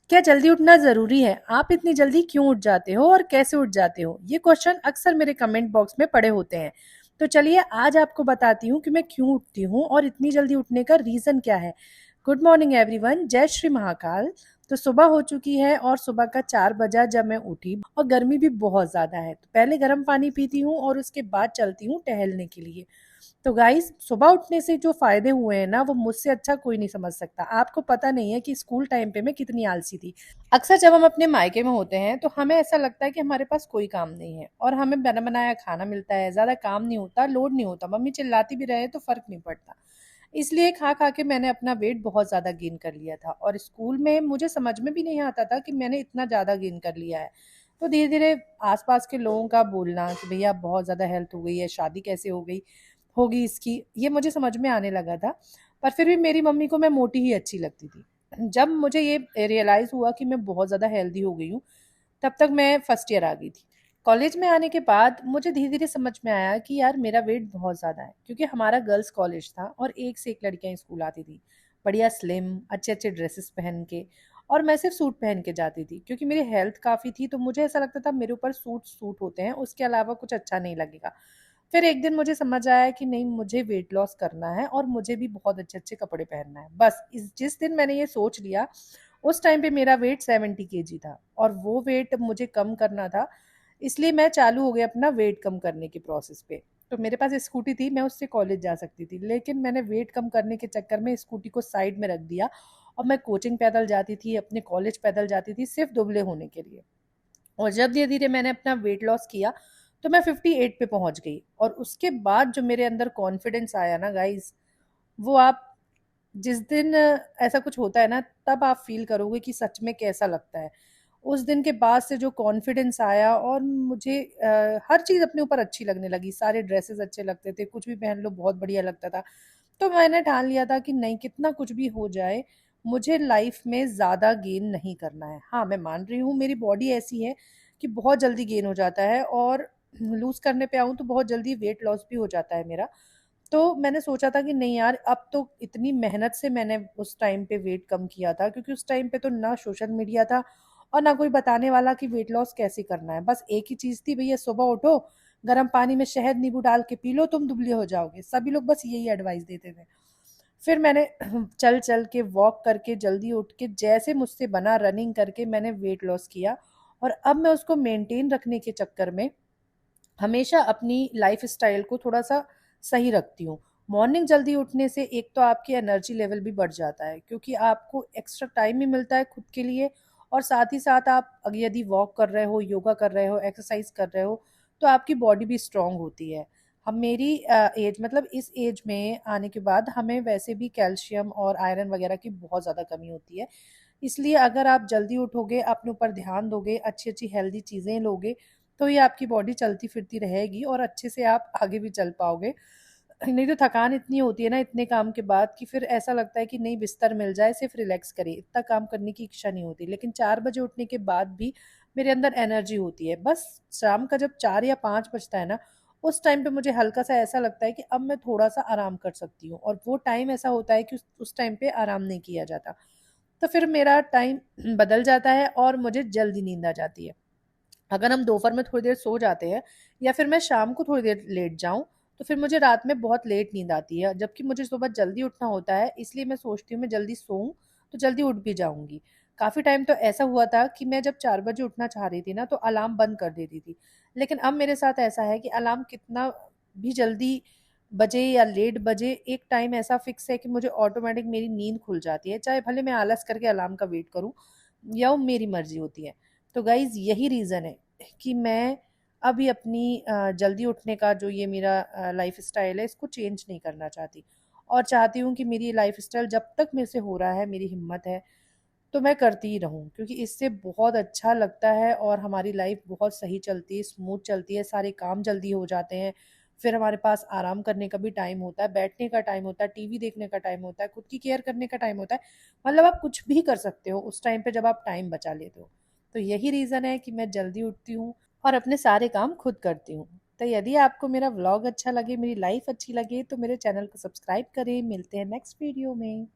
क्या जल्दी उठना ज़रूरी है? आप इतनी जल्दी क्यों उठ जाते हो और कैसे उठ जाते हो? ये क्वेश्चन अक्सर मेरे कमेंट बॉक्स में पड़े होते हैं। तो चलिए आज आपको बताती हूँ कि मैं क्यों उठती हूँ और इतनी जल्दी उठने का रीज़न क्या है। गुड मॉर्निंग एवरीवन, जय श्री महाकाल। तो सुबह हो चुकी है और सुबह का 4 बजा जब मैं उठी और गर्मी भी बहुत ज़्यादा है। तो पहले गर्म पानी पीती हूँ और उसके बाद चलती हूँ टहलने के लिए। तो गाइस सुबह उठने से जो फ़ायदे हुए हैं ना वो मुझसे अच्छा कोई नहीं समझ सकता। आपको पता नहीं है कि स्कूल टाइम पे मैं कितनी आलसी थी। अक्सर जब हम अपने मायके में होते हैं तो हमें ऐसा लगता है कि हमारे पास कोई काम नहीं है और हमें बना बनाया खाना मिलता है, ज़्यादा काम नहीं होता, लोड नहीं होता, मम्मी चिल्लाती भी रहे तो फ़र्क नहीं पड़ता। इसलिए खा खा के मैंने अपना वेट बहुत ज़्यादा गेन कर लिया था और स्कूल में मुझे समझ में भी नहीं आता था कि मैंने इतना ज़्यादा गेन कर लिया है। तो धीरे धीरे आसपास के लोगों का बोलना कि भैया बहुत ज़्यादा हेल्थ हो गई है, शादी कैसे हो गई होगी इसकी, ये मुझे समझ में आने लगा था। पर फिर भी मेरी मम्मी को मैं मोटी ही अच्छी लगती थी। जब मुझे ये रियलाइज़ हुआ कि मैं बहुत ज़्यादा हेल्दी हो गई हूँ, तब तक मैं फर्स्ट ईयर आ गई थी। कॉलेज में आने के बाद मुझे धीरे-धीरे समझ में आया कि यार मेरा वेट बहुत ज़्यादा है, क्योंकि हमारा गर्ल्स कॉलेज था और एक से एक लड़कियाँ स्कूल आती थी। बढ़िया स्लिम, अच्छे-अच्छे ड्रेसेस पहन के, और मैं सिर्फ सूट पहन के जाती थी क्योंकि मेरी हेल्थ काफ़ी थी, तो मुझे ऐसा लगता था मेरे ऊपर सूट सूट होते हैं, उसके अलावा कुछ अच्छा नहीं लगेगा। फिर एक दिन मुझे समझ आया कि नहीं, मुझे वेट लॉस करना है और मुझे भी बहुत अच्छे-अच्छे कपड़े पहनना है। बस इस जिस दिन मैंने ये सोच लिया, उस टाइम पे मेरा वेट 70 केजी था और वो वेट मुझे कम करना था। इसलिए मैं चालू हो गई अपना वेट कम करने की प्रोसेस पे। तो मेरे पास स्कूटी थी, मैं उससे कॉलेज जा सकती थी, लेकिन मैंने वेट कम करने के चक्कर में स्कूटी को साइड में रख दिया और मैं कोचिंग पैदल जाती थी, अपने कॉलेज पैदल जाती थी, सिर्फ दुबले होने के लिए। और जब धीरे-धीरे मैंने अपना वेट लॉस किया, तो मैं 58 पे पहुँच गई और उसके बाद जो मेरे अंदर कॉन्फिडेंस आया ना गाइज़, वो आप जिस दिन ऐसा कुछ होता है ना, तब आप फ़ील करोगे कि सच में कैसा लगता है। उस दिन के बाद से जो कॉन्फिडेंस आया और मुझे हर चीज़ अपने ऊपर अच्छी लगने लगी, सारे ड्रेसेस अच्छे लगते थे, कुछ भी पहन लो बहुत बढ़िया लगता था। तो मैंने ठान लिया था कि नहीं, कितना कुछ भी हो जाए, मुझे लाइफ़ में ज़्यादा गेन नहीं करना है। हाँ, मैं मान रही हूँ मेरी बॉडी ऐसी है कि बहुत जल्दी गेन हो जाता है और लूज़ करने पे आऊँ तो बहुत जल्दी वेट लॉस भी हो जाता है मेरा। तो मैंने सोचा था कि नहीं यार, अब तो इतनी मेहनत से मैंने उस टाइम पे वेट कम किया था, क्योंकि उस टाइम पे तो ना सोशल मीडिया था और ना कोई बताने वाला कि वेट लॉस कैसे करना है। बस एक ही चीज़ थी, भैया सुबह उठो, गर्म पानी में शहद नींबू डाल के पी लो, तुम दुबले हो जाओगे। सभी लोग बस यही एडवाइस देते थे। फिर मैंने चल चल के, वॉक करके, जल्दी उठ के, जैसे मुझसे बना रनिंग करके मैंने वेट लॉस किया और अब मैं उसको मेंटेन रखने के चक्कर में हमेशा अपनी लाइफ़स्टाइल को थोड़ा-सा सही रखती हूँ। मॉर्निंग जल्दी उठने से एक तो आपकी एनर्जी लेवल भी बढ़ जाता है, क्योंकि आपको एक्स्ट्रा टाइम भी मिलता है खुद के लिए और साथ ही साथ आप यदि वॉक कर रहे हो, योगा कर रहे हो, एक्सरसाइज़ कर रहे हो, तो आपकी बॉडी भी स्ट्रॉन्ग होती है। अब मेरी एज, मतलब इस एज में आने के बाद हमें वैसे भी कैल्शियम और आयरन वगैरह की बहुत ज़्यादा कमी होती है। इसलिए अगर आप जल्दी उठोगे, अपने ऊपर ध्यान दोगे, अच्छी-अच्छी हेल्दी चीज़ें लोगे, तो ये आपकी बॉडी चलती-फिरती रहेगी और अच्छे से आप आगे भी चल पाओगे। नहीं तो थकान इतनी होती है ना इतने काम के बाद, कि फिर ऐसा लगता है कि नहीं, बिस्तर मिल जाए, सिर्फ रिलैक्स करें, इतना काम करने की इच्छा नहीं होती। लेकिन 4 बजे उठने के बाद भी मेरे अंदर एनर्जी होती है। बस शाम का जब 4 या 5 बजता है ना, उस टाइम पे मुझे हल्का-सा ऐसा लगता है कि अब मैं थोड़ा-सा आराम कर सकती हूँ और वो टाइम ऐसा होता है कि उस टाइम पे आराम नहीं किया जाता। तो फिर मेरा टाइम बदल जाता है और मुझे जल्दी नींद आ जाती है। अगर हम दोपहर में थोड़ी देर सो जाते हैं या फिर मैं शाम को थोड़ी देर लेट जाऊँ, तो फिर मुझे रात में बहुत लेट नींद आती है, जबकि मुझे सुबह जल्दी उठना होता है, इसलिए मैं सोचती हूँ मैं जल्दी सोऊँ, तो जल्दी उठ भी जाऊँगी। काफ़ी टाइम तो ऐसा हुआ था कि मैं जब 4 बजे उठना चाह रही थी ना, तो अलार्म बंद कर देती थी। लेकिन अब मेरे साथ ऐसा है कि अलार्म कितना भी जल्दी बजे या लेट बजे, एक टाइम ऐसा फ़िक्स है कि मुझे ऑटोमैटिक मेरी नींद खुल जाती है, चाहे भले मैं आलस करके अलार्म का वेट करूँ, या वो मेरी मर्ज़ी होती है। तो गाइज़ यही रीज़न है कि मैं अभी अपनी जल्दी उठने का जो ये मेरा लाइफ़स्टाइल है, इसको चेंज नहीं करना चाहती और चाहती हूँ कि मेरी लाइफ़स्टाइल जब तक मेरे से हो रहा है, मेरी हिम्मत है, तो मैं करती ही रहूँ, क्योंकि इससे बहुत अच्छा लगता है और हमारी लाइफ़ बहुत सही चलती है, स्मूथ चलती है, सारे काम जल्दी हो जाते हैं। फिर हमारे पास आराम करने का भी टाइम होता है, बैठने का टाइम होता है, टीवी देखने का टाइम होता है, खुद की केयर करने का टाइम होता है। मतलब आप कुछ भी कर सकते हो उस टाइम पे जब आप टाइम बचा लेते हो। तो यही रीज़न है कि मैं जल्दी उठती हूँ और अपने सारे काम खुद करती हूँ। तो यदि आपको मेरा व्लॉग अच्छा लगे, मेरी लाइफ़ अच्छी लगे, तो मेरे चैनल को सब्सक्राइब करें। मिलते हैं नेक्स्ट वीडियो में।